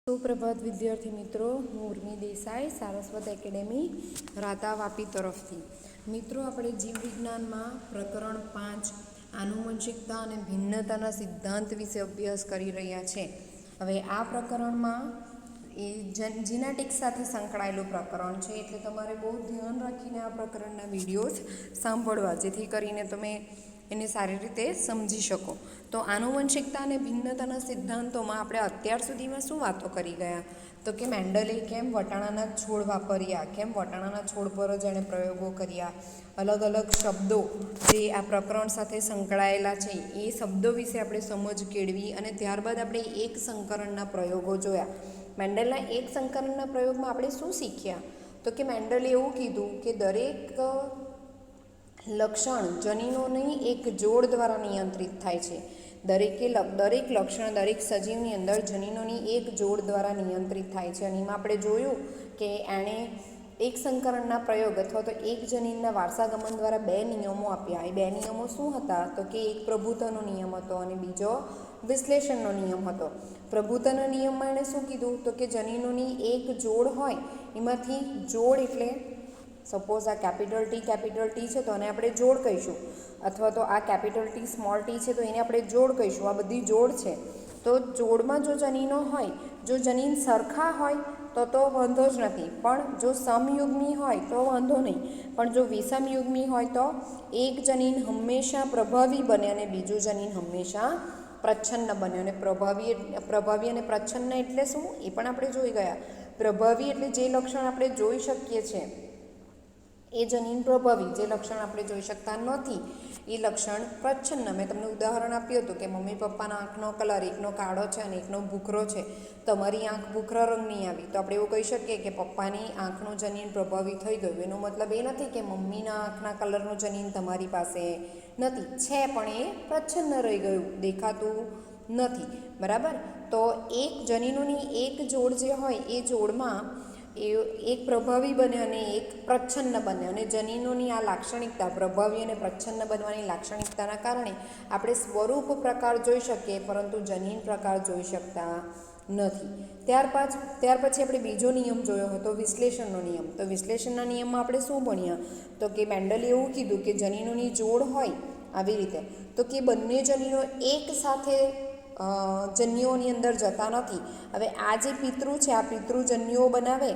સુપ્રભાત વિદ્યાર્થી મિત્રો, હું ઉર્મી દેસાઈ, સારસ્વત એકેડેમી રાતા વાપી તરફથી. મિત્રો, આપણે જીવ વિજ્ઞાનમાં પ્રકરણ 5 આનુવંશિકતા અને ભિન્નતાના સિદ્ધાંત વિશે અભ્યાસ કરી રહ્યા છે. હવે આ પ્રકરણમાં એ જીનેટિક્સ સાથે સંકળાયેલું પ્રકરણ છે, એટલે તમારે બહુ ધ્યાન રાખીને આ પ્રકરણના વિડીયોઝ સાંભળવા, જેથી કરીને તમે એને સારી રીતે સમજી શકો. તો આનુવંશિકતા અને ભિન્નતાના સિદ્ધાંતોમાં આપણે અત્યાર સુધીમાં શું વાતો કરી ગયા? તો કે મેન્ડલે કેમ વટાણાના છોડ વાપર્યા, કેમ વટાણાના છોડ પર જ એણે પ્રયોગો કર્યા, અલગ અલગ શબ્દો જે આ પ્રકરણ સાથે સંકળાયેલા છે એ શબ્દો વિશે આપણે સમજ કેળવી, અને ત્યારબાદ આપણે એક સંકરણના પ્રયોગો જોયા. મેન્ડલના એક સંકરણના પ્રયોગમાં આપણે શું શીખ્યા? તો કે મેન્ડલે એવું કીધું કે દરેક લક્ષણ જનીનોની એક જોડ દ્વારા નિયંત્રિત થાય છે. દરેક લક્ષણ દરેક સજીવની અંદર જનીનોની એક જોડ દ્વારા નિયંત્રિત થાય છે. અને એમાં આપણે જોયું કે એણે એક સંકરણના પ્રયોગ અથવા તો એક જનીનના વારસાગમન દ્વારા 2 નિયમો આપ્યા. એ 2 નિયમો શું હતા? તો કે એક પ્રભુત્વનો નિયમ હતો અને બીજો વિશ્લેષણનો નિયમ હતો. પ્રભુત્વના નિયમમાં એણે શું કીધું? તો કે જનીનોની એક જોડ હોય, એમાંથી જોડ એટલે સપોઝ આ કેપિટલ ટી છે તો એને આપણે જોડ કહીશું, અથવા તો આ કેપિટલ ટી સ્મોલ ટી છે તો એને આપણે જોડ કહીશું. આ બધી જોડ છે. તો જોડમાં જો જનીનો હોય, જો જનીન સરખા હોય તો વાંધો જ નથી, પણ જો સમયુગ્મી હોય તો વાંધો નહીં. પણ જો વિષમયુગ્મી હોય તો એક જનીન હંમેશા પ્રભાવી બને અને બીજું જનીન હંમેશા પ્રચ્છન્ન બને. અને પ્રભાવી અને પ્રચ્છન્ન એટલે શું એ પણ આપણે જોઈ ગયા. પ્રભાવી એટલે જે લક્ષણ આપણે જોઈ શકીએ છીએ એ જનીન પ્રભાવી, જે લક્ષણ આપણે જોઈ શકતા નથી એ લક્ષણ પ્રચ્છન્ન. મેં તમને ઉદાહરણ આપ્યું હતું કે મમ્મી પપ્પાના આંખનો કલર એકનો કાળો છે અને એકનો ભૂખરો છે. તમારી આંખ ભૂખરા રંગની આવી તો આપણે એવું કહી શકીએ કે પપ્પાની આંખનું જનીન પ્રભાવી થઈ ગયું. એનો મતલબ એ નથી કે મમ્મીના આંખના કલરનું જનીન તમારી પાસે નથી, છે પણ એ પ્રચ્છન્ન રહી ગયું, દેખાતું નથી. બરાબર? તો એક જનીનોની એક જોડ જે હોય એ જોડમાં એક પ્રભાવી બને અને એક પ્રચ્છન્ન બને. અને જનીનોની આ લાક્ષણિકતા, પ્રભાવી અને પ્રચ્છન્ન બનવાની લાક્ષણિકતાના કારણે આપણે સ્વરૂપ પ્રકાર જોઈ શકીએ, પરંતુ જનીન પ્રકાર જોઈ શકતા નથી. ત્યાર પછી આપણે બીજો નિયમ જોયો હતો, વિશ્લેષણનો નિયમ. તો વિશ્લેષણના નિયમમાં આપણે શું ભણ્યા? તો કે મેન્ડલે એવું કીધું કે જનીનોની જોડ હોય આવી રીતે, તો કે બંને જનીનો એક સાથે જન્યુઓની અંદર જતા નથી. હવે આ જે પિતૃ છે, આ પિતૃ જન્યુઓ બનાવે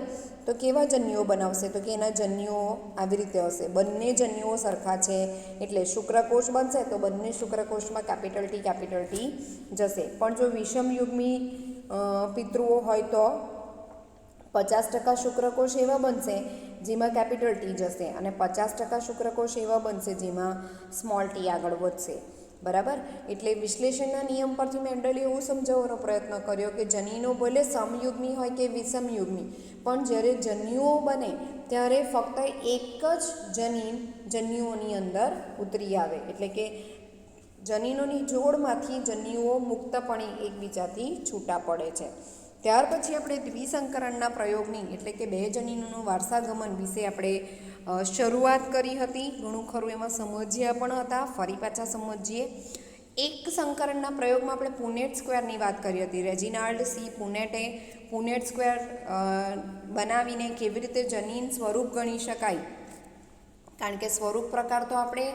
તો કેવા જન્યુઓ બનાવશે? તો કે એના જન્યુઓ આવી રીતે હશે. બંને જન્યુઓ સરખા છે એટલે શુક્રકોષ બનશે, તો બંને શુક્રકોષમાં કેપિટલ ટી જશે. પણ જો વિષમયુગ્મી પિતૃઓ હોય તો 50% શુક્રકોષ એવા બનશે જેમાં કેપિટલ ટી જશે, અને 50% શુક્રકોષ એવા બનશે જેમાં સ્મોલ ટી આગળ વધશે. બરાબર? એટલે વિશ્લેષણના નિયમ પરથી મેન્ડલે એવું સમજાવવાનો પ્રયત્ન કર્યો કે જનીનો ભલે સમયુગ્મી હોય કે વિષમયુગ્મી, પણ જ્યારે જન્યુઓ બને ત્યારે ફક્ત એક જ જન્યુઓની અંદર ઉતરી આવે. એટલે કે જનીનોની જોડમાંથી જન્યુઓ મુક્તપણે એકબીજાથી છૂટા પડે છે. ત્યાર પછી આપણે દ્વિસંકરણના પ્રયોગની એટલે કે 2 જનીનોનું વારસાગમન વિશે આપણે શરૂઆત કરી હતી. ઘણું ખરું એમાં સમજ્યા પણ હતા, ફરી પાછા સમજીએ. એક સંકરણના પ્રયોગમાં આપણે પુનેટ સ્ક્વેરની વાત કરી હતી. રેજિનાલ્ડ સી પુનેટે પુનેટ સ્ક્વેર બનાવીને કેવી રીતે જનીન સ્વરૂપ ગણી શકાય, કારણ કે સ્વરૂપ પ્રકાર તો આપણે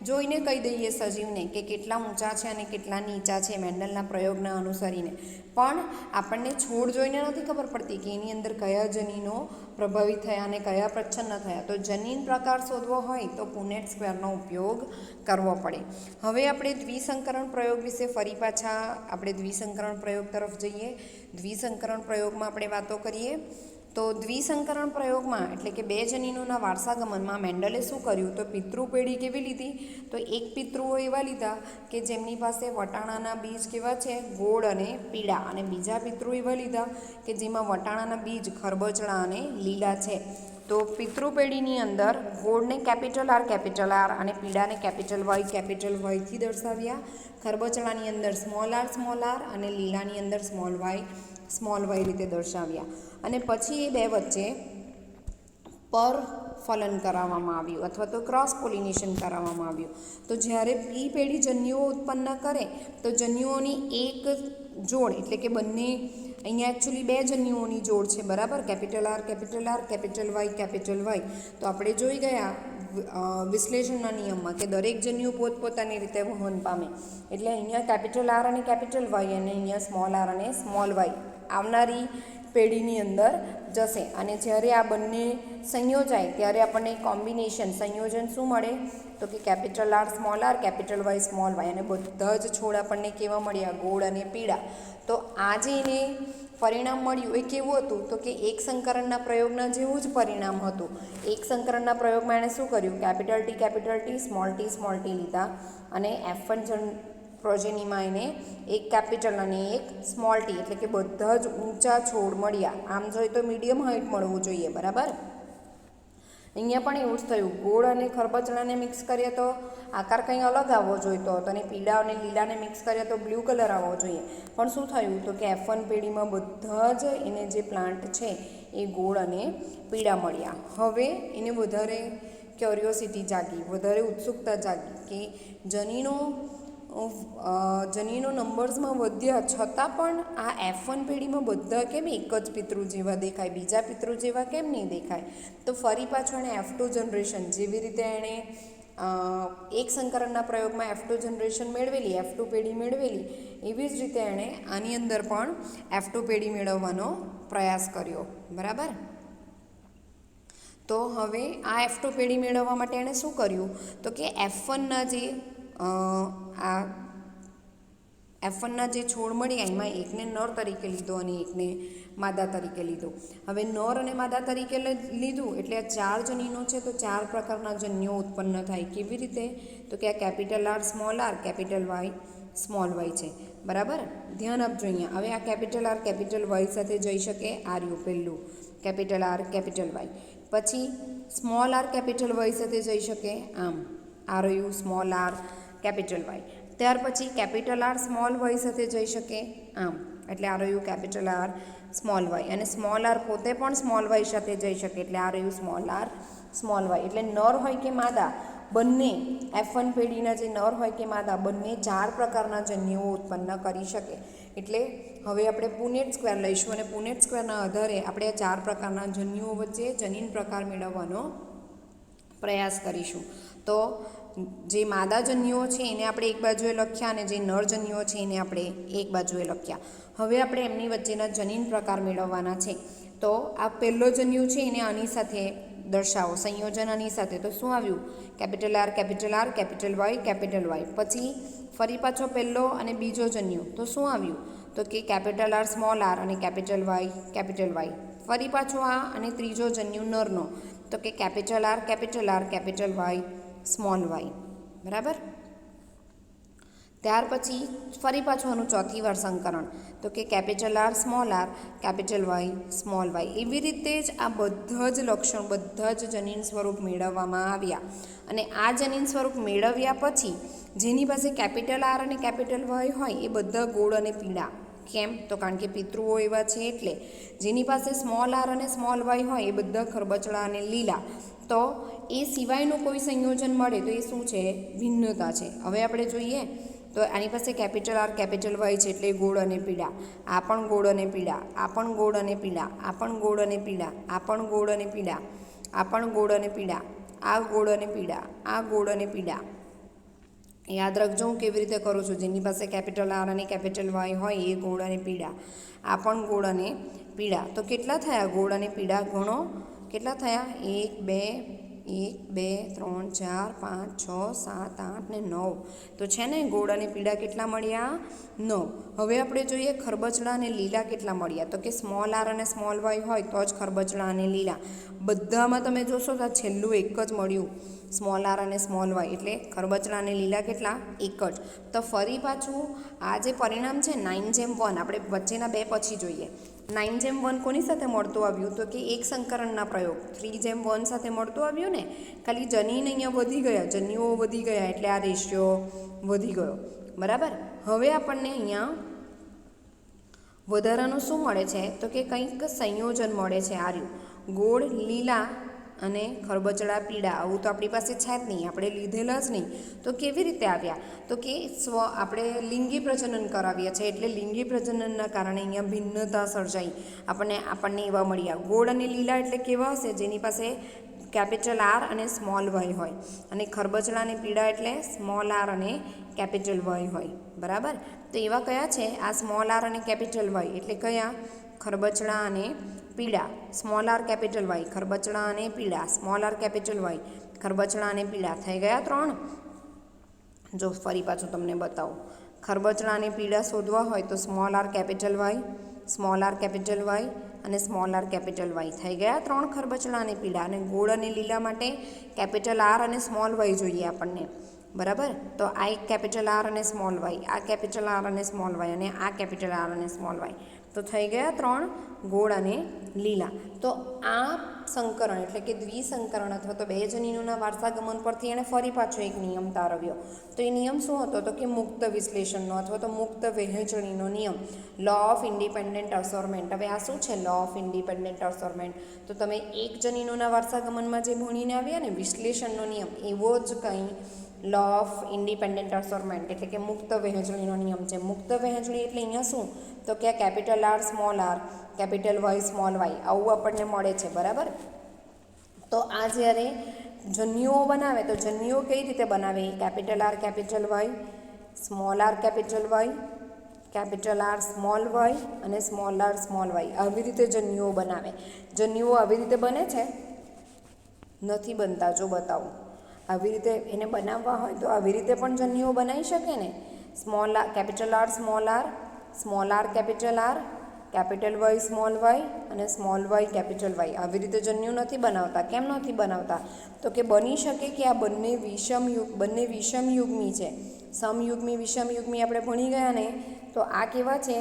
જોઈને કહી દઈએ સજીવને કે કેટલા ઊંચા છે અને કેટલા નીચા છે મેન્ડલના પ્રયોગના અનુસરીને, પણ આપણને છોડ જોઈને નથી ખબર પડતી કે એની અંદર કયા જનીનો પ્રભાવિત થયા અને કયા પ્રચ્છન્ન થયા. તો જનીન પ્રકાર શોધવો હોય તો પુનેટ સ્ક્વેરનો ઉપયોગ કરવો પડે. હવે આપણે દ્વિસંકરણ પ્રયોગ વિશે ફરી પાછા આપણે દ્વિસંકરણ પ્રયોગ તરફ જઈએ. દ્વિસંકરણ પ્રયોગમાં આપણે વાતો કરીએ. તો દ્વિસંકરણ પ્રયોગમાં એટલે કે 2 જનીનોના વારસાગમનમાં મેન્ડલે શું કર્યું? તો પિતૃ પેઢી કેવી લીધી? તો એક પિતૃઓ એવા લીધા કે જેમની પાસે વટાણાના બીજ કેવા છે? ગોળ અને પીળા. અને બીજા પિતૃ એવા લીધા કે જેમાં વટાણાના બીજ ખરબચડા અને લીલા છે. તો પિતૃ પેઢીની અંદર ગોળને કેપિટલ આર અને પીળાને કેપિટલ વાયથી દર્શાવ્યા. ખરબચડાની અંદર સ્મોલ આર અને લીલાની અંદર સ્મોલ વાય રીતે દર્શાવ્યા. અને પછી એ 2 વચ્ચે પરફલન કરાવવામાં આવ્યું અથવા તો ક્રોસ પોલિનેશન કરાવવામાં આવ્યું. તો જ્યારે પી પેઢી જન્યુઓ ઉત્પન્ન કરે તો જન્યુઓની એક જોડ એટલે કે બંને અહીંયા એકચ્યુઅલી બે જન્યુઓની જોડ છે, બરાબર, કેપિટલ આર, કેપિટલ વાય. તો આપણે જોઈ ગયા વિશ્લેષણના નિયમમાં કે દરેક જન્યુ પોતપોતાની રીતે વહન પામે. એટલે અહીંયા કેપિટલ આર અને કેપિટલ વાય અને અહીંયા સ્મોલ આર અને સ્મોલ વાય આવનારી પેઢીની અંદર જશે. અને જ્યારે આ બંને સંયોજાય ત્યારે આપણને કોમ્બિનેશન સંયોજન શું મળે? તો કે capital R small R, capital Y small Y. અને બધા જ છોડ આપણને કેવા મળ્યા? ગોળ અને પીળા. તો આ જે એને પરિણામ મળ્યું એ કેવું હતું? તો કે એક સંકરણના પ્રયોગના જેવું જ પરિણામ હતું. એક સંકરણના પ્રયોગમાં એણે શું કર્યું? કેપિટલ ટી, સ્મોલ ટી લીધા અને F1 પ્રોજેનીમાં એને એક કેપિટલ અને એક સ્મોલ ટી, એટલે કે બધા જ ઊંચા છોડ મળ્યા. આમ જોઈએ તો મીડિયમ હાઇટ મળવું જોઈએ, બરાબર. અહીંયા પણ એવું જ થયું. ગોળ અને ખરબચડાને મિક્સ કરીએ તો આકાર કંઈ અલગ આવવો જોઈતો હતો અને પીળા અને લીલાને મિક્સ કરીએ તો બ્લુ કલર આવવો જોઈએ. પણ શું થયું? તો કે F1 પેઢીમાં બધા જ એને જે પ્લાન્ટ છે એ ગોળ અને પીળા મળ્યા. હવે એને વધારે ક્યુરિયોસિટી જાગી, વધારે ઉત્સુકતા જાગી કે જનીનો નંબર્સમાં વધ્યા છતાં પણ આ F1 પેઢીમાં બધા કેમ એક જ પિતૃ જેવા દેખાય, બીજા પિતૃ જેવા કેમ નહીં દેખાય? તો ફરી પાછું એણે F2 જનરેશન, જેવી રીતે એણે એક સંકરણના પ્રયોગમાં F2 જનરેશન મેળવેલી, F2 પેઢી મેળવેલી, એવી જ રીતે એણે આની અંદર પણ F2 પેઢી મેળવવાનો પ્રયાસ કર્યો, બરાબર. તો હવે આ F2 પેઢી મેળવવા માટે એણે શું કર્યું? તો કે F1ના જે છોડ મળ્યા એમાં એકને નર તરીકે લીધો અને એકને માદા તરીકે લીધો. હવે નર અને માદા તરીકે લીધું એટલે આ 4 જનીનો છે તો 4 પ્રકારના જન્યો ઉત્પન્ન થાય. કેવી રીતે? તો કે આ capital R small R, capital Y small Y છે, બરાબર. ધ્યાન આપજો અહીંયા. હવે આ કેપિટલ આર કેપિટલ વાય સાથે જઈ શકે. આર્યું પહેલું કેપિટલ આર કેપિટલ વાય. પછી સ્મોલ આર કેપિટલ વાય સાથે જઈ શકે, આમ આ રહ્યું સ્મોલ આર કેપિટલ વાય. ત્યાર પછી કેપિટલ આર સ્મોલ વાય સાથે જઈ શકે, આમ, એટલે આ રહ્યું કેપિટલ આર સ્મોલ વાય. અને સ્મોલ આર પોતે પણ સ્મોલ વાય સાથે જઈ શકે, એટલે આ રહ્યું સ્મોલ આર સ્મોલ વાય. એટલે નર હોય કે માદા બંને F1 પેઢીના જે નર હોય કે માદા બંને 4 પ્રકારના જન્યુઓ ઉત્પન્ન કરી શકે. એટલે હવે આપણે પુનેટ સ્ક્વેર લઈશું અને પુનેટ સ્ક્વેરના આધારે આપણે આ 4 પ્રકારના જન્યુઓ વચ્ચે જનીન પ્રકાર મેળવવાનો પ્રયાસ કરીશું. તો જે માદા જન્યુઓ છે એને આપણે એક બાજુએ લખ્યા અને જે નર જન્યુઓ છે એને આપણે એક બાજુએ લખ્યા. હવે આપણે એમની વચ્ચેના જનીન પ્રકાર મેળવવાના છે. તો આ પહેલો જન્યુ છે એને આની સાથે દર્શાવો, સંયોજન આની સાથે. તો શું આવ્યું? Capital R capital R, capital Y. પછી ફરી પાછો પહેલો અને બીજો જન્યુ, તો શું આવ્યું? તો કે કેપિટલ આર સ્મોલ આર અને કેપિટલ વાય. ફરી પાછો આ અને ત્રીજો જન્યુ નરનો, તો કે capital R capital Y small Y, બરાબર. ત્યાર પછી ફરી પાછું આનું ચોથી વાર સંકરણ, તો કે capital R small R capital Y small Y. એવી રીતે જ આ બધા જ લક્ષણ, બધા જ જનીન સ્વરૂપ મેળવવામાં આવ્યા. અને આ જનીન સ્વરૂપ મેળવ્યા પછી જેની પાસે કેપિટલ આર અને કેપિટલ વાય હોય એ બધા ગોળ અને પીળા. કેમ? તો કારણ કે પિતૃઓ એવા છે એટલે. જેની પાસે સ્મોલ આર અને સ્મોલ વાય હોય એ બધા ખરબચડા અને લીલા. તો એ સિવાયનું કોઈ સંયોજન મળે તો એ શું છે? ભિન્નતા છે. હવે આપણે જોઈએ તો આની પાસે કેપિટલ આર કેપિટલ વાય છે એટલે ગોળ અને પીળા. આ પણ ગોળ અને પીળા, આ પણ ગોળ અને પીળા, આ પણ ગોળ અને પીળા, આ પણ ગોળ અને પીળા, આ પણ ગોળ અને પીળા, આ ગોળ અને પીળા, આ ગોળ અને પીળા. યાદ રાખજો હું કેવી રીતે કરું છું. જેની પાસે કેપિટલ આર અને કેપિટલ વાય હોય એ ગોળ અને પીળા, આ પણ ગોળ અને પીળા. તો કેટલા થયા ગોળ અને પીળા? ગણો કેટલા થયા? 1 2 3 4 5 6 7 8 ને 9. તો છે ને ગોળ અને પીળા કેટલા મળ્યા? 9. હવે આપણે જોઈએ ખરબચડા અને લીલા કેટલા મળ્યા. તો કે સ્મોલ આર અને સ્મોલ વાય હોય તો જ ખરબચડા અને લીલા. બધામાં તમે જોશો તો છેલ્લું એક જ મળ્યું, સ્મોલ આર અને સ્મોલ વાય. એટલે ખરબચડા અને લીલા કેટલા? એક જ. તો ફરી પાછું આ જે પરિણામ છે 9:1 આપણે વચ્ચેના બે પછી જોઈએ. 9:1 કોની સાથે મળતું આવ્યું? તો કે એક સંકરણના પ્રયોગ 3:1 સાથે મળતું આવ્યું ને. ખાલી જનીન અહીંયા વધી ગયા, જન્યુઓ વધી ગયા એટલે આ રેશિયો વધી ગયો, બરાબર. હવે આપણને અહીંયા વધારાનું શું મળે છે? તો કે કંઈક સંયોજન મળે છે. આર્યું ગોળ લીલા અને ખરબચડા પીળા, આવું તો આપણી પાસે છે જ નહીં, આપણે લીધેલા જ નહીં. તો કેવી રીતે આવ્યા? તો કે આપણે લિંગી પ્રજનન કરાવીએ છીએ, એટલે લિંગી પ્રજનનના કારણે અહીંયા ભિન્નતા સર્જાઈ, આપણને એવા મળ્યા. ગોળ અને લીલા એટલે કેવા હશે? જેની પાસે કેપિટલ આર અને સ્મોલ વાય હોય, અને ખરબચડા અને પીળા એટલે સ્મોલ આર અને કેપિટલ વાય હોય. બરાબર? તો એવા કયા છે? આ સ્મોલ આર અને કેપિટલ વાય એટલે કયા? ખરબચડા અને પીળા. સ્મોલ આર કેપિટલ વાય, ખરબચડા અને પીળા, સ્મોલ આર કેપિટલ વાય, ખરબચડા અને પીળા. થઈ ગયા 3. જો ફરી પાછું તમને બતાવું. ખરબચડા અને પીળા શોધવા હોય તો small R capital Y, small R capital Y અને સ્મોલ આર કેપિટલ વાય. થઈ ગયા 3 ખરબચડા અને પીળા. અને ગોળ અને લીલા માટે કેપિટલ આર અને સ્મોલ વાય જોઈએ આપણને. બરાબર? તો આ એક કેપિટલ આર અને સ્મોલ વાય, આ કેપિટલ આર અને સ્મોલ વાય, અને આ કેપિટલ આર અને સ્મોલ વાય. તો થઈ ગયા 3 ગોળ અને લીલા. તો આ સંકરણ એટલે કે દ્વિસંકરણ અથવા તો 2 જનીનોના વારસાગમન પરથી એણે ફરી પાછો એક નિયમ તારવ્યો. તો એ નિયમ શું હતો? તો કે મુક્ત વિશ્લેષણનો અથવા તો મુક્ત વહેંચણીનો નિયમ, લો ઓફ ઇન્ડિપેન્ડન્ટ અસોર્મેન્ટ. હવે આ શું છે લો ઓફ ઇન્ડિપેન્ડન્ટ અસોર્મેન્ટ? તો તમે એક જનીનોના વારસાગમનમાં જે ભણીને આવ્યા ને વિશ્લેષણનો નિયમ, એવો જ કંઈ લો ઓફ ઇન્ડિપેન્ડન્ટ અસોર્મેન્ટ એટલે કે મુક્ત વહેંચણીનો નિયમ છે. મુક્ત વહેંચણી એટલે અહીંયા શું? તો કે capital R small R, capital Y small Y, આવું આપણને મળે છે. બરાબર? તો આ જ્યારે જન્યુઓ બનાવે તો જન્યુઓ કઈ રીતે બનાવે? Capital R capital Y, small R capital Y, capital R small Y અને સ્મોલ આર સ્મોલ વાય, આવી રીતે જન્યુઓ બનાવે. જન્યુઓ આવી રીતે બને છે? નથી બનતા. જો બતાવું. આવી રીતે એને બનાવવા હોય તો આવી રીતે પણ જન્યુઓ બનાવી શકે ને. Small R capital R small R, small R capital R, capital Y small Y અને સ્મોલ વાય કેપિટલ વાય, આવી રીતે જન્યુ નથી બનાવતા. કેમ નથી બનાવતા? તો કે બની શકે કે આ બંને વિષમયુગ્મી છે. સમયુગ્મી વિષમયુગ્મી આપણે ભણી ગયા ને, તો આ કેવા છે?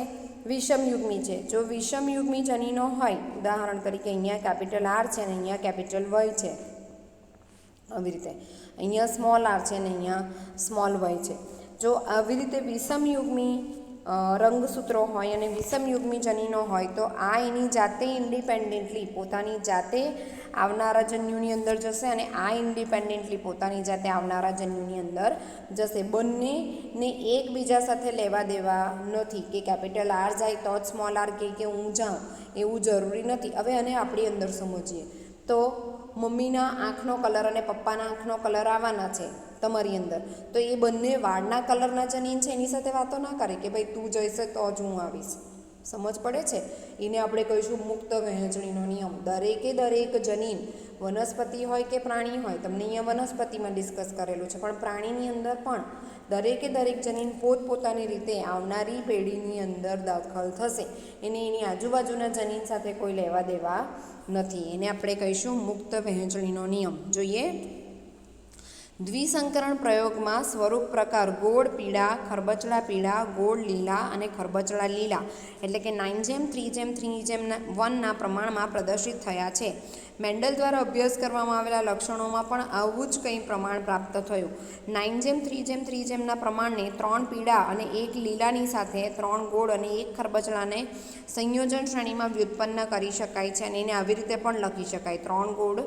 વિષમયુગ્મી છે. જો વિષમયુગ્મી જનીનો હોય, ઉદાહરણ તરીકે અહીંયા કેપિટલ આર છે ને અહીંયા કેપિટલ વાય છે, આવી રીતે અહીંયા સ્મોલ આર છે ને અહીંયા સ્મોલ વાય છે. જો આવી રીતે વિષમયુગ્મી રંગસૂત્રો હોય અને વિષમયુગ્મી જનીનો હોય તો આ એની જાતે ઇન્ડિપેન્ડન્ટલી પોતાની જાતે આવનારા જન્યુની અંદર જશે અને આ ઇન્ડિપેન્ડન્ટલી પોતાની જાતે આવનારા જન્યુની અંદર જશે. બંનેને એકબીજા સાથે લેવા દેવા નથી કે કેપિટલ આર જાય તો જ સ્મોલ આર કે હું જાઉં, એવું જરૂરી નથી. હવે આને આપણી અંદર સમજીએ તો મમ્મીના આંખનો કલર અને પપ્પાના આંખનો કલર આવવાના છે તમારી અંદર, તો એ બંને વાળના કલરના જનીન છે એની સાથે વાતો ના કરે કે ભાઈ તું જઈશે તો જ હું આવીશ. સમજ પડે છે? એને આપણે કહીશું મુક્ત વહેંચણીનો નિયમ. દરેક જનીન વનસ્પતિ હોય કે પ્રાણી હોય, તમને અહીંયા વનસ્પતિમાં ડિસ્કસ કરેલું છે, પણ પ્રાણીની અંદર પણ દરેક જનીન પોતપોતાની રીતે આવનારી પેઢીની અંદર દાખલ થશે. એને એની આજુબાજુના જનીન સાથે કોઈ લેવા દેવા નથી. એને આપણે કહીશું મુક્ત વહેંચણીનો નિયમ. જોઈએ. દ્વિસંકરણ પ્રયોગમાં સ્વરૂપ પ્રકાર ગોળ પીળા, ખરબચડા પીળા, ગોળ લીલા અને ખરબચડા લીલા એટલે કે 9:3:3:1 પ્રમાણમાં પ્રદર્શિત થયા છે. મેન્ડલ દ્વારા અભ્યાસ કરવામાં આવેલા લક્ષણોમાં પણ આવું જ કંઈ પ્રમાણ પ્રાપ્ત થયું. 9:3:3 પ્રમાણને 3 પીળા અને 1 લીલાની સાથે 3 ગોળ અને 1 ખરબચડાને સંયોજન શ્રેણીમાં વ્યુત્પન્ન કરી શકાય છે. અને એને આવી રીતે પણ લખી શકાય: 3 ગોળ,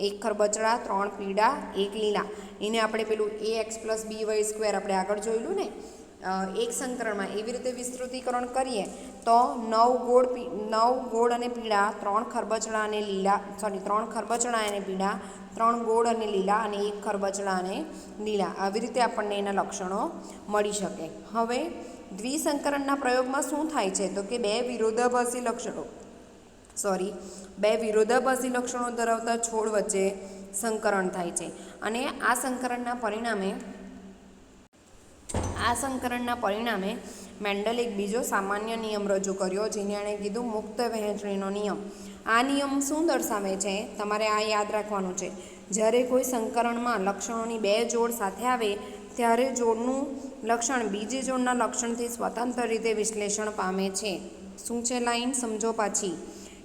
1 ખરબચડા, 3 પીળા, 1 લીલા. એને આપણે પેલું ax + by² આપણે આગળ જોયેલું ને એક સંકરણમાં, એવી રીતે વિસ્તૃતિકરણ કરીએ તો 9 ગોળ અને પીળા, 3 ખરબચડા અને લીલા, 3 ખરબચડા અને પીળા, 3 ગોળ અને લીલા અને 1 ખરબચડા અને લીલા, આવી રીતે આપણને એના લક્ષણો મળી શકે. હવે દ્વિસંકરણના પ્રયોગમાં શું થાય છે? તો કે બે વિરોધાભાસી લક્ષણો ધરાવતા છોડ વચ્ચે સંકરણ થાય છે. અને આ સંકરણના પરિણામે મેન્ડલે એક બીજો સામાન્ય નિયમ રજૂ કર્યો, જેને એણે કીધું મુક્ત વહેંચણીનો નિયમ. આ નિયમ શું દર્શાવે છે? તમારે આ યાદ રાખવાનું છે. જ્યારે કોઈ સંકરણમાં લક્ષણોની 2 જોડ સાથે આવે ત્યારે જોડનું લક્ષણ બીજી જોડના લક્ષણથી સ્વતંત્ર રીતે વિશ્લેષણ પામે છે. શું છે લાઈન? સમજો પાછી.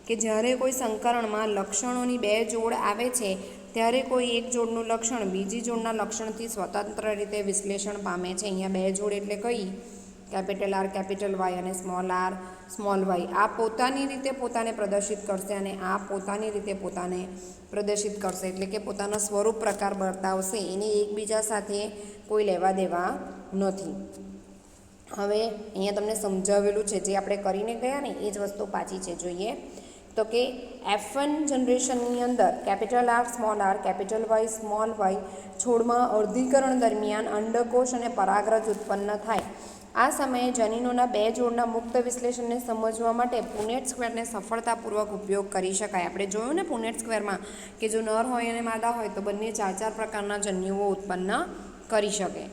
કે જ્યારે કોઈ સંકરણમાં લક્ષણોની 2 જોડ આવે છે ત્યારે કોઈ એક જોડનું લક્ષણ બીજી જોડના લક્ષણથી સ્વતંત્ર રીતે વિશ્લેષણ પામે છે. અહીંયા 2 જોડ એટલે કઈ? કેપિટલ આર કેપિટલ વાય અને સ્મોલ વાય આ પોતાની રીતે પોતાને પ્રદર્શિત કરશે અને આ પોતાની રીતે પોતાને પ્રદર્શિત કરશે, એટલે કે પોતાનો સ્વરૂપ પ્રકાર બતાવશે. એને એકબીજા સાથે કોઈ લેવા દેવા નથી. હવે અહીંયા તમને સમજાવેલું છે, જે આપણે કરીને ગયા ને એ જ વસ્તુ પાછી છે. જોઈએ તો કે F1 જનરેશનની અંદર capital R capital Y small Y છોડમાં અર્ધીકરણ દરમિયાન અંડકોષ અને પરાગરજ ઉત્પન્ન થાય. આ સમયે જનીનોના બે જોડના મુક્ત વિશ્લેષણને સમજવા માટે પુનેટ સ્ક્વેરને સફળતાપૂર્વક ઉપયોગ કરી શકાય. આપણે જોયું ને પુનેટ સ્ક્વેરમાં કે જો નર હોય અને માદા હોય તો બંને 4 પ્રકારના જન્યુઓ ઉત્પન્ન કરી શકે.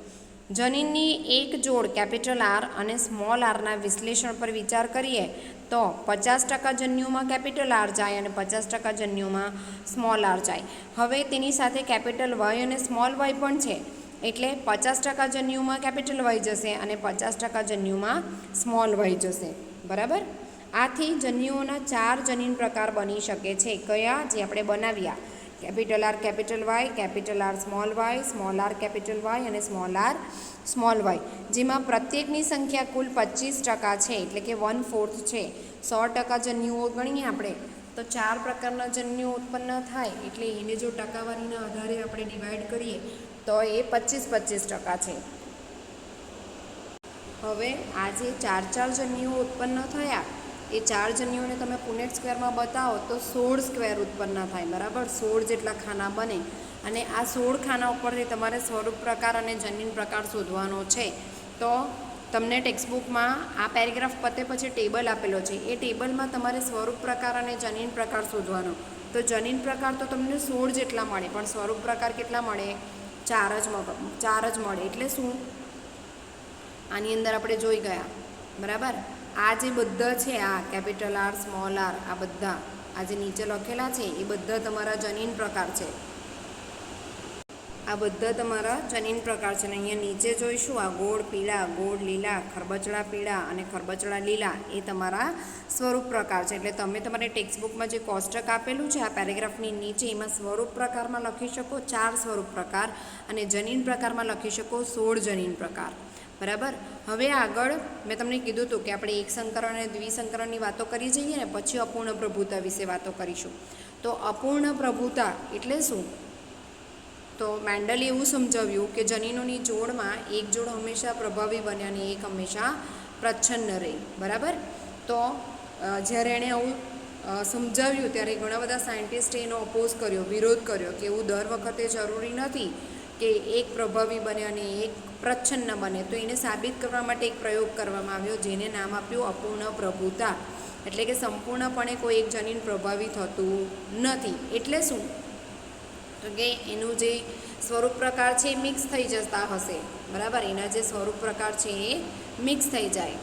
જનીનની એક જોડ કેપિટલ આર અને સ્મોલ આરના વિશ્લેષણ પર વિચાર કરીએ તો 50% જન્યુમાં કેપિટલ આર જાય અને 50% જન્યુમાં સ્મોલ આર જાય. હવે તેની સાથે કેપિટલ વાય અને સ્મોલ વાય પણ છે, એટલે 50% જન્યુમાં કેપિટલ વાય જશે અને 50% જન્યુમાં સ્મોલ વાય જશે. બરાબર. આથી જન્યુઓના 4 જનીન પ્રકાર બની શકે છે. કયા? જે આપણે બનાવ્યા, capital R capital R small R capital Y અને સ્મોલ વાય, જેમાં પ્રત્યેકની સંખ્યા કુલ 25% છે, એટલે કે 1/4 છે. 100% જન્યુઓ ગણીએ આપણે તો 4 પ્રકારના જન્યુઓ ઉત્પન્ન થાય, એટલે એને જો ટકાવારીના આધારે આપણે ડિવાઈડ કરીએ તો એ 25% છે. હવે આ જે 4 જન્યુઓ ઉત્પન્ન થયા એ 4 જન્યુઓને તમે પુનેટ સ્ક્વેરમાં બતાવો તો 16 સ્ક્વેર ઉત્પન્ન થાય. બરાબર. 16 જેટલા ખાના બને અને આ 16 ખાના ઉપરથી તમારે સ્વરૂપ પ્રકાર અને જનીન પ્રકાર શોધવાનો છે. તો તમને ટેક્સ્ટબુકમાં આ પેરેગ્રાફ પતે પછી ટેબલ આપેલો છે, એ ટેબલમાં તમારે સ્વરૂપ પ્રકાર અને જનીન પ્રકાર શોધવાનો. તો જનીન પ્રકાર તો તમને 16 જેટલા મળે, પણ સ્વરૂપ પ્રકાર કેટલા મળે? 4 જ મળે. એટલે શું? આની અંદર આપણે જોઈ ગયા. બરાબર. આ જે બધા છે, આ કેપિટલ આર સ્મોલ આર, આ બધા આ જે નીચે લખેલા છે એ બધા તમારા જનીન પ્રકાર છે. આ બધા તમારા જનીન પ્રકાર છે. અને અહીંયા નીચે જોઈશું આ ગોળ પીળા, ગોળ લીલા, ખરબચડા પીળા અને ખરબચડા લીલા એ તમારા સ્વરૂપ પ્રકાર છે. એટલે તમે તમારી ટેક્સ્ટબુકમાં જે કોષ્ટક આપેલું છે આ પેરેગ્રાફની નીચે, એમાં સ્વરૂપ પ્રકારમાં લખી શકો 4 સ્વરૂપ પ્રકાર અને જનીન પ્રકારમાં લખી શકો 16 જનીન પ્રકાર. બરાબર. હવે આગળ મેં તમને કીધું હતું કે આપણે એકસંકરણ અને દ્વિસંકરણની વાતો કરી જઈએ ને પછી અપૂર્ણ પ્રભુતા વિશે વાતો કરીશું. તો અપૂર્ણ પ્રભુતા એટલે શું? તો મેન્ડલે એવું સમજાવ્યું કે જનીનોની જોડમાં એક જોડ હંમેશા પ્રભાવી બને અને એક હંમેશા પ્રચ્છન્ન રહે. બરાબર. તો જ્યારે એણે આવું સમજાવ્યું ત્યારે ઘણા બધા સાયન્ટિસ્ટે એનો અપોઝ કર્યો, વિરોધ કર્યો કે એવું દર વખતે જરૂરી નથી કે એક પ્રભાવી બને અને એક પ્રચ્છન્ન બને. તો એને સાબિત કરવા માટે એક પ્રયોગ કરવામાં આવ્યો, જેને નામ આપ્યું અપૂર્ણ પ્રભુતા. એટલે કે સંપૂર્ણપણે કોઈ એક જનીન પ્રભાવિત થતું નથી. એટલે શું? તો કે એનું જે સ્વરૂપ પ્રકાર છે એ મિક્સ થઈ જતા હશે. બરાબર. એના જે સ્વરૂપ પ્રકાર છે એ મિક્સ થઈ જાય.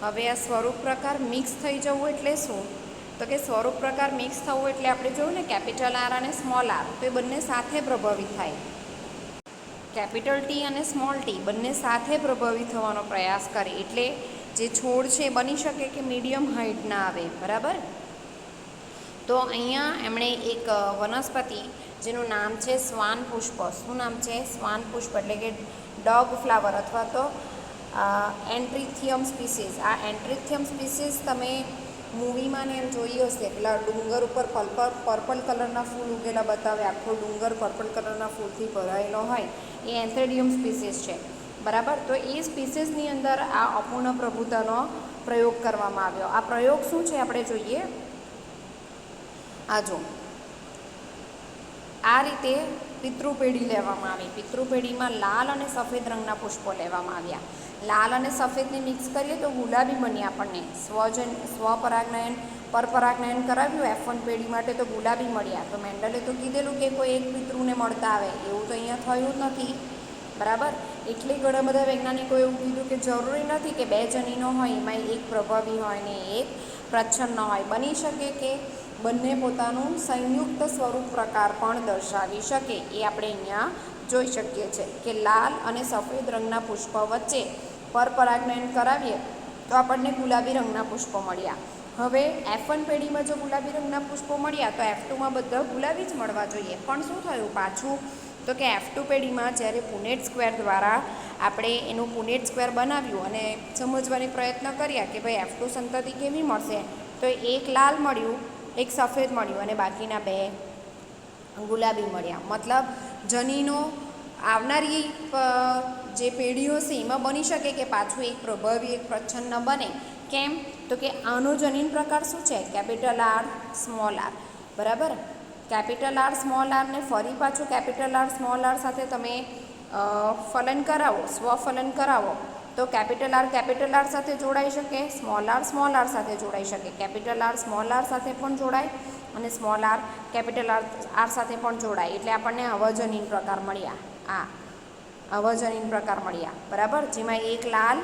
હવે આ સ્વરૂપ પ્રકાર મિક્સ થઈ જવું એટલે શું? તો કે સ્વરૂપ પ્રકાર મિક્સ થવું એટલે આપણે જોયું ને કેપિટલ આર અને સ્મોલ આર, તો એ બંને સાથે પ્રભાવિત થાય. કેપિટલ ટી અને સ્મોલ ટી બંને સાથે પ્રભાવિત થવાનો પ્રયાસ કરે, એટલે જે છોડ છે એ બની શકે કે મીડિયમ હાઇટના આવે. બરાબર. તો અહીંયા એમણે એક વનસ્પતિ જેનું નામ છે શ્વાન પુષ્પ. શું નામ છે? શ્વાન પુષ્પ એટલે કે ડોગ ફ્લાવર અથવા તો એન્ટ્રીથિયમ સ્પીસીસ. આ એન્ટ્રીથિયમ સ્પીસીસ તમે મૂવીમાં ને એમ જોઈ હશે, પેલા ડુંગર ઉપર પર્પલ કલરના ફૂલ ઉગેલા બતાવે, આખો ડુંગર પર્પલ કલરના ફૂલથી ભરાયેલો હોય, એ એન્થેરિયમ સ્પીસીસ છે. બરાબર. તો એ સ્પીસીસની અંદર આ અપૂર્ણ પ્રભુતાનો પ્રયોગ કરવામાં આવ્યો. આ પ્રયોગ શું છે આપણે જોઈએ. આ જો આ રીતે પિતૃપેઢી લેવામાં આવી. પિતૃપેઢીમાં લાલ અને સફેદ રંગના પુષ્પો લેવામાં આવ્યા. લાલ અને સફેદને મિક્સ કરીએ તો ગુલાબી બની આપણને. સ્વપરાગનયન પરપરાગનયન કરાવ્યું F1 પેઢી માટે તો ગુલાબી મળ્યા. તો મેન્ડલે તો કીધેલું કે કોઈ એક પિતૃને મળતા આવે, એવું તો અહીંયા થયું જ નથી. બરાબર. એટલે ઘણા બધા વૈજ્ઞાનિકોએ એવું કીધું કે જરૂરી નથી કે 2 જનીનો હોય એમાં એક પ્રભાવી હોય ને એક પ્રચ્છન્ન હોય. બની શકે કે બંને પોતાનું સંયુક્ત સ્વરૂપ પ્રકાર પણ દર્શાવી શકે. એ આપણે અહીંયા જોઈ શકીએ છીએ કે લાલ અને સફેદ રંગના પુષ્પ વચ્ચે પરપરાગનયન કરાવીએ તો આપણને ગુલાબી રંગના પુષ્પો મળ્યા. હવે F1 પેઢીમાં જો ગુલાબી રંગના પુષ્પો મળ્યા તો F2માં બધા ગુલાબી જ મળવા જોઈએ. પણ શું થયું? પાછું તો કે F2 પેઢીમાં જ્યારે પુનેટ સ્ક્વેર દ્વારા આપણે એનું પુનેટ સ્ક્વેર બનાવ્યું અને સમજવાની પ્રયત્ન કર્યા કે ભાઈ F2 સંતતિ કેવી મળશે, તો એક લાલ મળ્યું, એક સફેદ મળ્યું અને બાકીના બે ગુલાબી મળ્યા. મતલબ જનીનો આવનારી જે પેઢીઓ છે એમાં બની શકે કે પાછું એક પ્રભાવી એક પ્રચ્છન્ન બને. કેમ? તો કે આનો જનીન પ્રકાર શું છે? Capital R small R. બરાબર, કેપિટલ આર સ્મોલ આર ને ફરી પાછું કેપિટલ આર સ્મોલ આર સાથે તમે ફલન કરાવો, સ્વફલન કરાવો તો કેપિટલ આર સાથે જોડાઈ શકે, સ્મોલ આર સાથે જોડાઈ શકે, કેપિટલ આર સ્મોલ આર સાથે પણ જોડાય અને સ્મોલ આર કેપિટલ આર સાથે પણ જોડાય. એટલે આપણને આવા જનીન પ્રકાર મળ્યા. આવા જનીન પ્રકાર મળ્યા. બરાબર, જેમાં એક લાલ,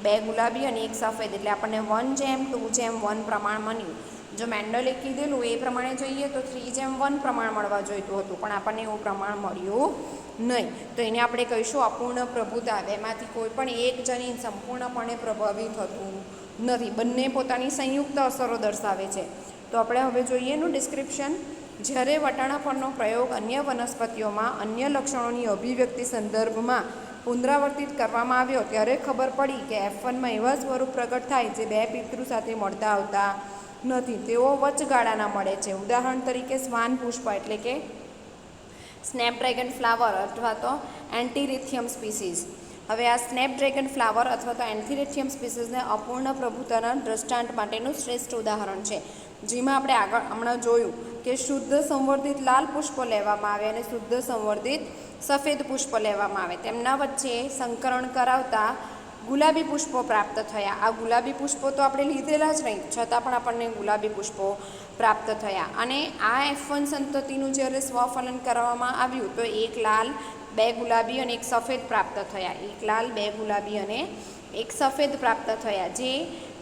બે ગુલાબી અને એક સફેદ. એટલે આપણને 1:2:1 પ્રમાણ મળ્યું. જો મેન્ડલે કીધેલું એ પ્રમાણે જોઈએ તો 3:1 પ્રમાણ મળવા જોઈતું હતું, પણ આપણને એવું પ્રમાણ મળ્યું નહીં. તો એને આપણે કહીશું અપૂર્ણ પ્રભુતા. એમાંથી કોઈ પણ એક જનીન સંપૂર્ણપણે પ્રભાવિત થતું નથી. બંને પોતાની સંયુક્ત અસરો દર્શાવે છે. તો આપણે હવે જોઈએ એનું ડિસ્ક્રિપ્શન. જ્યારે વટાણા પરનો પ્રયોગ અન્ય વનસ્પતિઓમાં અન્ય લક્ષણોની અભિવ્યક્તિ સંદર્ભમાં પુનરાવર્તિત કરવામાં આવ્યો ત્યારે ખબર પડી કે F1માં એવા સ્વરૂપ પ્રગટ થાય જે બે પિતૃ સાથે મળતા આવતા નથી. તેઓ વચગાળાના મળે છે. ઉદાહરણ તરીકે શ્વાન પુષ્પ એટલે કે સ્નેપડ્રેગન ફ્લાવર અથવા તો એન્ટીરિથિયમ સ્પીસીસ. હવે આ સ્નેપડ્રેગન ફ્લાવર અથવા તો એન્થિરેથિયમ સ્પીસીસને અપૂર્ણ પ્રભુતાના દ્રષ્ટાંત માટેનું શ્રેષ્ઠ ઉદાહરણ છે. જેમાં આપણે આગળ હમણાં જોયું કે શુદ્ધ સંવર્ધિત લાલ પુષ્પો લેવામાં આવે અને શુદ્ધ સંવર્ધિત સફેદ પુષ્પો લેવામાં આવે. તેમના વચ્ચે સંકરણ કરાવતા ગુલાબી પુષ્પો પ્રાપ્ત થયા. આ ગુલાબી પુષ્પો તો આપણે લીધેલા જ નહીં, છતાં પણ આપણને ગુલાબી પુષ્પો પ્રાપ્ત થયા. અને આ F1 સંતતિનું જ્યારે સ્વફલન કરવામાં આવ્યું તો એક લાલ, બે ગુલાબી અને એક સફેદ પ્રાપ્ત થયા. એક લાલ, બે ગુલાબી અને એક સફેદ પ્રાપ્ત થયા, જે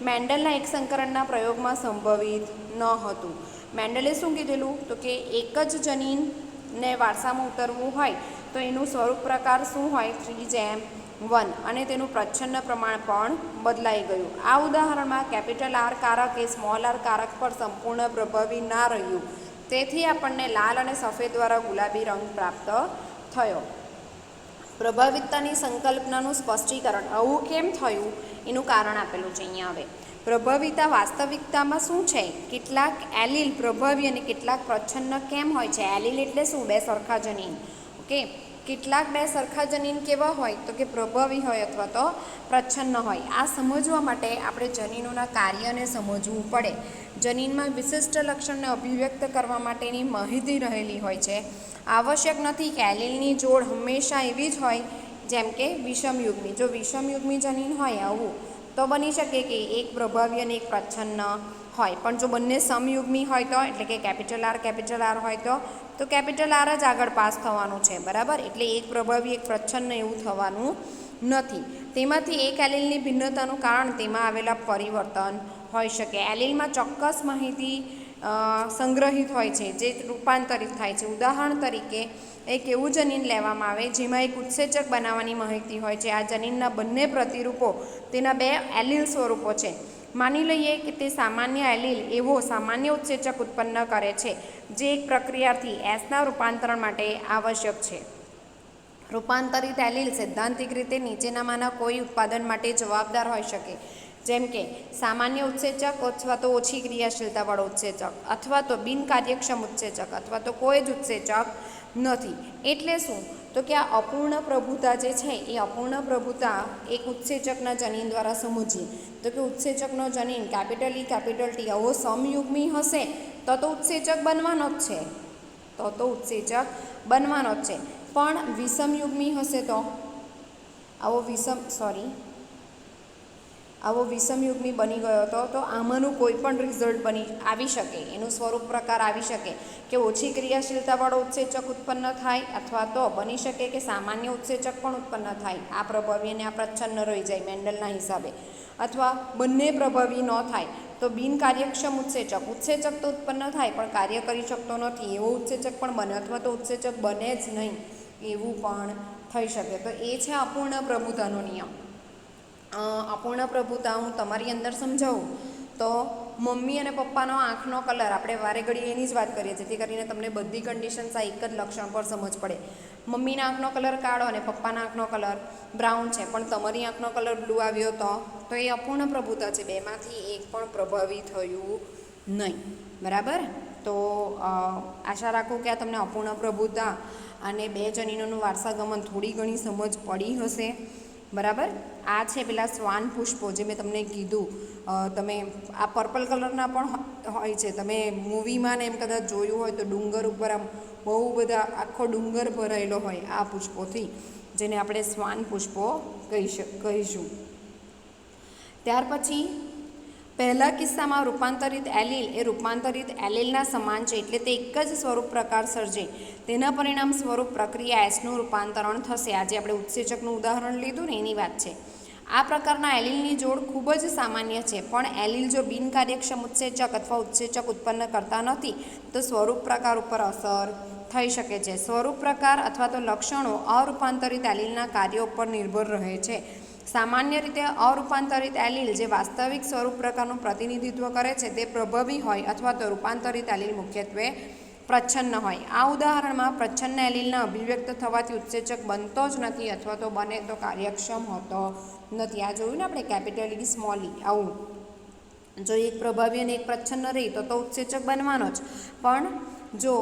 મેન્ડલના એક સંકરણના પ્રયોગમાં સંભવિત ન હતું. મેન્ડલે શું કીધેલું? તો કે એક જ જનીનને વારસામાં ઉતરવું હોય તો એનું સ્વરૂપ પ્રકાર શું હોય? 3:1 અને તેનું પ્રચ્છન્ન પ્રમાણ પણ બદલાઈ ગયું. આ ઉદાહરણમાં કેપિટલ આર કારક એ સ્મોલ આર કારક પર સંપૂર્ણ પ્રભાવી ના રહ્યું. તેથી આપણને લાલ અને સફેદ દ્વારા ગુલાબી રંગ પ્રાપ્ત થયો. પ્રભાવિતતાની સંકલ્પનાનું સ્પષ્ટીકરણ. આવું કેમ થયું એનું કારણ આપેલું છે અહીંયા. હવે પ્રભાવિતા વાસ્તવિકતામાં શું છે? કેટલાક એલીલ પ્રભાવી અને કેટલાક પ્રચ્છન્ન કેમ હોય છે? એલીલ એટલે શું? બે સરખા જનીન. ઓકે, કેટલાક બે સરખા જનીન કેવા હોય? તો કે પ્રભાવી હોય અથવા તો પ્રચ્છન્ન હોય. આ સમજવા માટે આપણે જનીનોના કાર્યને સમજવું પડે. જનીનમાં વિશિષ્ટ લક્ષણને અભિવ્યક્ત કરવા માટેની માહિતી રહેલી હોય છે. આવશ્યક નથી કે એલીલની જોડ હંમેશા એવી જ હોય જેમ કે વિષમયુગ્મી. જો વિષમયુગ્મી જનીન હોય આવું તો બની શકે કે એક પ્રભાવી અને એક પ્રચ્છન્ન હોય, પણ જો બંને સમયુગ્મી હોય તો, એટલે કે કેપિટલ આર હોય તો કેપિટલ આર જ આગળ પાસ થવાનું છે. બરાબર, એટલે એક પ્રભાવી એક પ્રચ્છન્ન એવું થવાનું નથી. તેમાંથી એક એલીલની ભિન્નતાનું કારણ તેમાં આવેલા પરિવર્તન હોઈ શકે. એલીલમાં ચોક્કસ માહિતી સંગ્રહિત હોય છે જે રૂપાંતરિત થાય છે. ઉદાહરણ તરીકે એક એવું જનીન લેવામાં આવે જેમાં એક ઉત્સેચક બનાવવાની માહિતી હોય છે. આ જનીનના બંને પ્રતિરૂપો તેના બે એલીલ સ્વરૂપો છે. માની લઈએ કે તે સામાન્ય એલીલ એવો સામાન્ય ઉત્સેચક ઉત્પન્ન કરે છે જે એક પ્રક્રિયાથી એસના રૂપાંતરણ માટે આવશ્યક છે. રૂપાંતરિત એલીલ સૈદ્ધાંતિક રીતે નીચેનામાંના કોઈ ઉત્પાદન માટે જવાબદાર હોઈ શકે, જેમ કે સામાન્ય ઉત્સેચક અથવા તો ઓછી ક્રિયાશીલતાવાળો ઉત્સેચક અથવા તો બિનકાર્યક્ષમ ઉત્સેચક અથવા તો કોઈ જ ઉત્સેચક નથી. એટલે શું? તો કે આ અપૂર્ણ પ્રભુતા જે છે એ અપૂર્ણ પ્રભુતા એક ઉત્સેચકના જનીન દ્વારા સમજીએ તો કે ઉત્સેચકનો જનીન કેપિટલ ઈ કેપિટલ ટી આવો સમયુગ્મી હશે તો ઉત્સેચક બનવાનો જ છે. પણ વિષમયુગ્મી હશે તો આવો વિષમયુગ્મી બની ગયો તો આમાંનું કોઈ પણ રિઝલ્ટ આવી શકે. એનું સ્વરૂપ પ્રકાર આવી શકે કે ઓછી ક્રિયાશીલતાવાળો ઉત્સેચક ઉત્પન્ન થાય અથવા તો બની શકે કે સામાન્ય ઉત્સેચક પણ ઉત્પન્ન થાય. આ પ્રભાવી અને આ પ્રચ્છન્ન રહી જાય મેન્ડલના હિસાબે. અથવા બંને પ્રભાવી ન થાય તો બિનકાર્યક્ષમ ઉત્સેચક તો ઉત્પન્ન થાય પણ કાર્ય કરી શકતો નથી એવો ઉત્સેચક પણ બને, અથવા તો ઉત્સેચક બને જ નહીં એવું પણ થઈ શકે. તો એ છે અપૂર્ણ પ્રભુતાનો નિયમ. અપૂર્ણ પ્રભુતા હું તમારી અંદર સમજાવું તો મમ્મી અને પપ્પાનો આંખનો કલર આપણે વારે ઘડી એની જ વાત કરીએ જેથી કરીને તમને બધી કન્ડિશન્સ આ એક જ લક્ષણ પર સમજ પડે. મમ્મીના આંખનો કલર કાળો અને પપ્પાના આંખનો કલર બ્રાઉન છે, પણ તમારી આંખનો કલર બ્લુ આવ્યો તો એ અપૂર્ણ પ્રભુતા છે. બેમાંથી એક પણ પ્રભાવી થયું નહીં. બરાબર. તો આશા રાખું કે આ તમને અપૂર્ણ પ્રભુતા અને બે જનીનોનું વારસાગમન થોડી ઘણી સમજ પડી હશે. બરાબર. આ છે પેલા શ્વાન પુષ્પો જે મેં તમને કીધું. તમે આ પર્પલ કલરના પણ હોય છે, તમે મૂવીમાં ને એમ કદાચ જોયું હોય તો ડુંગર ઉપર આમ બહુ બધા આખો ડુંગર ભરાયેલો હોય આ પુષ્પોથી, જેને આપણે શ્વાન પુષ્પો કહીશું. ત્યાર પછી પહેલા કિસ્સામાં રૂપાંતરિત એલીલ એ રૂપાંતરિત એલીલના સમાન છે, એટલે તે એક જ સ્વરૂપ પ્રકાર સર્જે. તેના પરિણામ સ્વરૂપ પ્રક્રિયા એસનું રૂપાંતરણ થશે. આજે આપણે ઉત્સેચકનું ઉદાહરણ લીધું ને એની વાત છે. આ પ્રકારના એલીલની જોડ ખૂબ જ સામાન્ય છે, પણ એલીલ જો બિનકાર્યક્ષમ ઉત્સેચક અથવા ઉત્સેચક ઉત્પન્ન કરતા નથી તો સ્વરૂપ પ્રકાર ઉપર અસર થઈ શકે છે. સ્વરૂપ પ્રકાર અથવા તો લક્ષણો અરૂપાંતરિત એલીલના કાર્યો ઉપર નિર્ભર રહે છે. સામાન્ય રીતે અરૂપાંતરિત એલીલ જે વાસ્તવિક સ્વરૂપ પ્રકારનું પ્રતિનિધિત્વ કરે છે તે પ્રભાવી હોય અથવા તો રૂપાંતરિત એલીલ મુખ્યત્વે પ્રચ્છન્ન હોય. આ ઉદાહરણમાં પ્રચ્છન્ન એલીલના અભિવ્યક્ત થવાથી ઉત્સેચક બનતો જ નથી અથવા તો બને તો કાર્યક્ષમ હોતો નથી. આ જોયું ને આપણે કેપિટલ ઈ સ્મોલ ઈ. આવું જો એક પ્રભાવી અને એક પ્રચ્છન્ન રહી તો ઉત્સેચક બનવાનો જ, પણ જો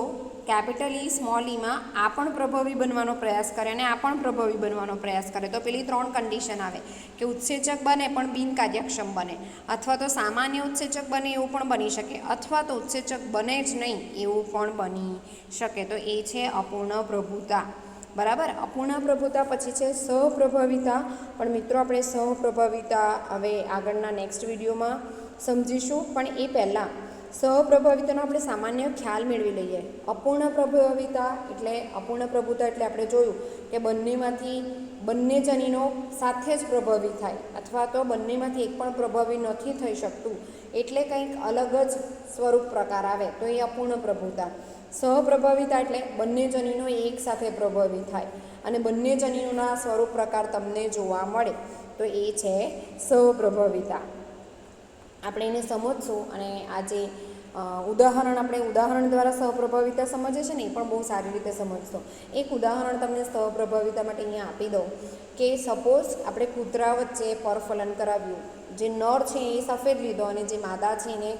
કેપિટલ ઈ સ્મોલ ઈમાં આ પણ પ્રભાવી બનવાનો પ્રયાસ કરે અને આ પણ પ્રભાવી બનવાનો પ્રયાસ કરે તો પેલી 3 કન્ડિશન આવે કે ઉત્સેચક બને પણ બિનકાર્યક્ષમ બને, અથવા તો સામાન્ય ઉત્સેચક બને એવું પણ બની શકે, અથવા તો ઉત્સેચક બને જ નહીં એવું પણ બની શકે. તો એ છે અપૂર્ણ પ્રભુતા. બરાબર. અપૂર્ણ પ્રભુતા પછી છે સહપ્રભાવિતા. પણ મિત્રો આપણે સહપ્રભાવિતા હવે આગળના નેક્સ્ટ વિડીયોમાં સમજીશું. પણ એ પહેલાં સહપ્રભાવિતાનો આપણે સામાન્ય ખ્યાલ મેળવી લઈએ. અપૂર્ણ પ્રભાવિતા એટલે અપૂર્ણ પ્રભુતા એટલે આપણે જોયું કે બંને જનીનો સાથે જ પ્રભાવી થાય અથવા તો બંનેમાંથી એક પણ પ્રભાવી નથી થઈ શકતું, એટલે કંઈક અલગ જ સ્વરૂપ પ્રકાર આવે તો એ અપૂર્ણ પ્રભુતા. સહપ્રભાવિતા એટલે બંને જનીનો એક સાથે પ્રભાવી થાય અને બંને જનીનોના સ્વરૂપ પ્રકાર તમને જોવા મળે તો એ છે સહપ્રભાવિતા. આપણે એને સમજશું અને આજે ઉદાહરણ દ્વારા સહપ્રભાવિતા સમજે છે ને એ પણ બહુ સારી રીતે સમજશો. એક ઉદાહરણ તમને સહપ્રભાવિતા માટે અહીંયા આપી દઉં કે સપોઝ આપણે કૂતરા વચ્ચે પરફલન કરાવ્યું. જે નર છે એ સફેદ લીધો અને જે માદા છે એને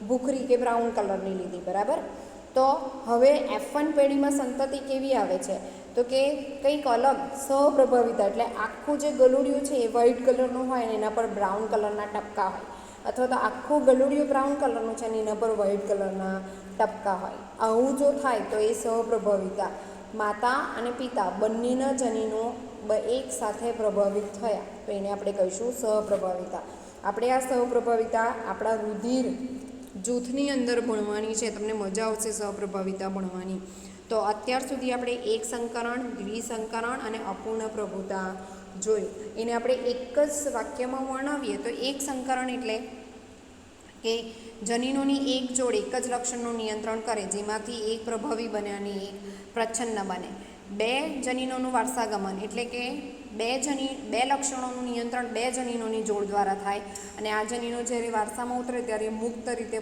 ભૂખરી કે બ્રાઉન કલરની લીધી. બરાબર. તો હવે F1 પેઢીમાં સંતતિ કેવી આવે છે તો કે કંઈક અલગ સહપ્રભાવિતા એટલે આખું જે ગલુડિયું છે એ વ્હાઇટ કલરનું હોય અને એના પર બ્રાઉન કલરના ટપકા હોય, અથવા તો આખું ગલુડિયું બ્રાઉન કલરનું છે અને એના પર વ્હાઇટ કલરના ટપકા હોય. આવું જો થાય તો એ સહપ્રભાવિતા. માતા અને પિતા બંનેના જનીનો એક સાથે પ્રભાવિત થયા તો એને આપણે કહીશું સહપ્રભાવિતા. આપણે આ સહપ્રભાવિતા આપણા રુધિર જૂથની અંદર ભણવાની છે. તમને મજા આવશે સહપ્રભાવિતા ભણવાની. તો અત્યાર સુધી આપણે એક સંકરણ, દ્વિસંકરણ અને અપૂર્ણ પ્રભુતા જોયું. એને આપણે એક જ વાક્યમાં વર્ણવીએ તો એક સંકરણ એટલે કે જનીનોની એક જોડ એક જ લક્ષણનું નિયંત્રણ કરે જેમાંથી એક પ્રભાવી બને અને એક પ્રચ્છન્ન બને. બે જનીનોનું વારસાગમન એટલે કે બે લક્ષણોનું નિયંત્રણ બે જનીનોની જોડ દ્વારા થાય અને આ જનીનો જ્યારે વારસામાં ઉતરે ત્યારે મુક્ત રીતે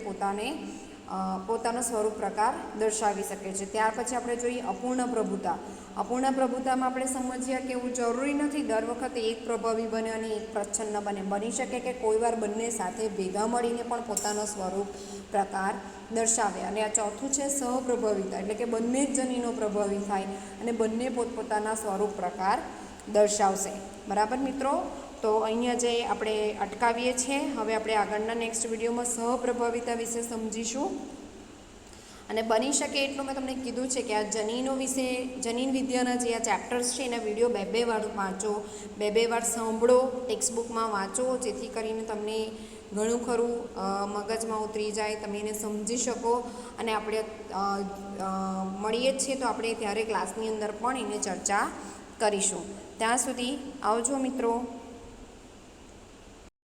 પોતાનો સ્વરૂપ પ્રકાર દર્શાવી શકે છે. ત્યાર પછી આપણે જોઈએ અપૂર્ણ પ્રભુતા. અપૂર્ણ પ્રભુતામાં આપણે સમજ્યા કે એવું જરૂરી નથી દર વખતે એક પ્રભાવી બને અને એક પ્રચ્છન્ન બને. બની શકે કે કોઈવાર બંને સાથે ભેગા મળીને પણ પોતાનો સ્વરૂપ પ્રકાર દર્શાવે. અને આ ચોથું છે સહપ્રભાવિતા એટલે કે બંને જ જનીનો પ્રભાવી થાય અને બંને પોતપોતાના સ્વરૂપ પ્રકાર દર્શાવશે. બરાબર મિત્રો. તો અહીંયા જે આપણે અટકાવીએ છીએ, હવે આપણે આગળના નેક્સ્ટ વિડીયોમાં સહપ્રભાવિતા વિશે સમજીશું. અને બની શકે એટલું મેં તમને કીધું છે કે આ જનીનો વિશે જનીન વિદ્યાના જે આ ચેપ્ટર્સ છે એના વિડીયો બે વાર વાંચો, બે વાર સાંભળો, ટેક્સ્ટબુકમાં વાંચો, જેથી કરીને તમને ઘણું ખરું મગજમાં ઉતરી જાય, તમે એને સમજી શકો. અને આપણે મળીએ જ છીએ તો આપણે ત્યારે ક્લાસની અંદર પણ એને ચર્ચા કરીશું. ત્યાં સુધી આવજો મિત્રો.